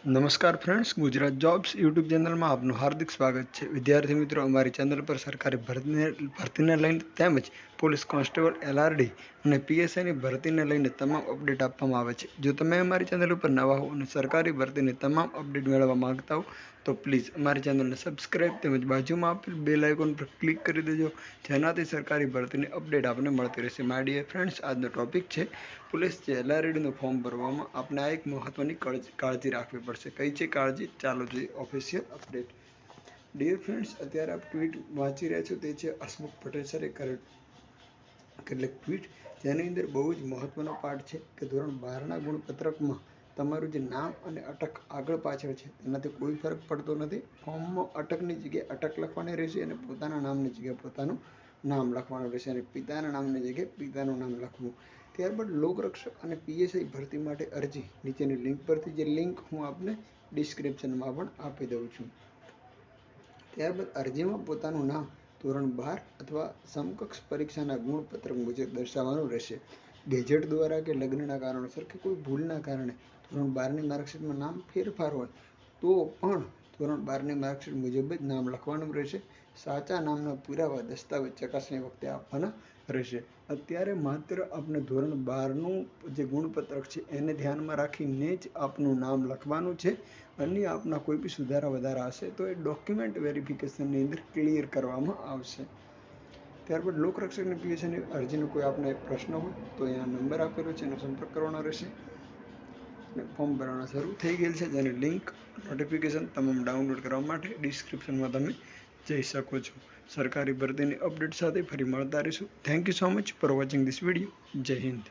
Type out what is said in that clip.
નમસ્કાર friends, Gujarat jobs YouTube ચેનલમાં આપનું હાર્દિક સ્વાગત છે. વિદ્યાર્થી મિત્રો, અમારી ચેનલ પર સરકારી ભરતીને લઈને તેમજ પોલીસ કોન્સ્ટેબલ, LRD અને PSIની ભરતીને લઈને તમામ અપડેટ આપવામાં આવે છે. જો તમે અમારી ચેનલ ઉપર નવા હો અને સરકારી ભરતીની તમામ અપડેટ મેળવવા માંગતા હો તો પ્લીઝ અમારી ચેનલને સબસ્ક્રાઈબ તેમજ બાજુમાં આપેલ બેલ આઇકોન પર ક્લિક કરી દેજો, જેનાથી સરકારી ભરતીની અપડેટ આપને મળતી રહેશે. માય ડિયર ફ્રેન્ડ્સ, આજનો ટોપિક છે પોલીસ LRDનું ફોર્મ ભરવામાં આપણે આ એક મહત્વની કાળજી રાખવી પડશે. કઈ છે કાળજી? ચાલો જોઈએ ઓફિશિયલ અપડેટ. ડિયર ફ્રેન્ડ્સ, અત્યારે આપ ટ્વીટ વાંચી રહ્યા છો તે છે હસમુખ પટેલ સરે કેટલીક ટ્વીટ, જેની અંદર બહુ જ મહત્વનો પાર્ટ છે કે ધોરણ 12ના ગુણપત્રકમાં તમારું જે નામ અને અટક આગળ પાછળ છે તેનાથી કોઈ ફરક પડતો નથી. ફોર્મમાં અટકની જગ્યાએ અટક લખવાની રહેશે અને પોતાના નામની જગ્યાએ પોતાનું નામ લખવાનું રહેશે અને પિતાના નામની જગ્યાએ પિતાનું નામ લખવું. ત્યારબાદ લોકરક્ષક અને PSI ભરતી માટે અરજી નીચેની લિંક પરથી, જે લિંક હું આપને ડિસ્ક્રિપ્શનમાં પણ આપી દઉં છું. ત્યારબાદ અરજીમાં પોતાનું નામ ધોરણ 12 અથવા સમકક્ષ પરીક્ષાના ગુણપત્રક મુજબ દર્શાવવાનું રહેશે. ગેજેટ દ્વારા કે લગ્નના કારણોસર કે કોઈ ભૂલના કારણે ધોરણ 12ની માર્કશીટમાં નામ ફેરફાર હોય તો પણ ધોરણ 12ની માર્કશીટ મુજબ જ નામ લખવાનું રહેશે. સાચા નામના પુરાવા દસ્તાવેજ ચકાસણી વખતે આપવાના રહેશે. અત્યારે માત્ર આપણે ધોરણ 12નું જે ગુણપત્રક છે એને ધ્યાનમાં રાખીને જ આપનું નામ લખવાનું છે. અન્ય આપના કોઈ બી સુધારા વધારા હશે તો એ ડોક્યુમેન્ટ વેરિફિકેશનની અંદર ક્લિયર કરવામાં આવશે. ત્યારબાદ લોકરક્ષકની PSIની અરજીનો કોઈ આપને પ્રશ્ન હોય તો અહીંયા નંબર આપેલો છે, એનો સંપર્ક કરવાનો રહેશે. ફોર્મ ભરવાના શરૂ થઈ ગયેલ છે, જેની લિંક નોટિફિકેશન તમામ ડાઉનલોડ કરવા માટે ડિસ્ક્રિપ્શનમાં તમે જઈ શકો છો. સરકારી ભરતીની અપડેટ સાથે ફરી મળતા રહીશું. Thank you so much for watching this video. જય હિન્દ.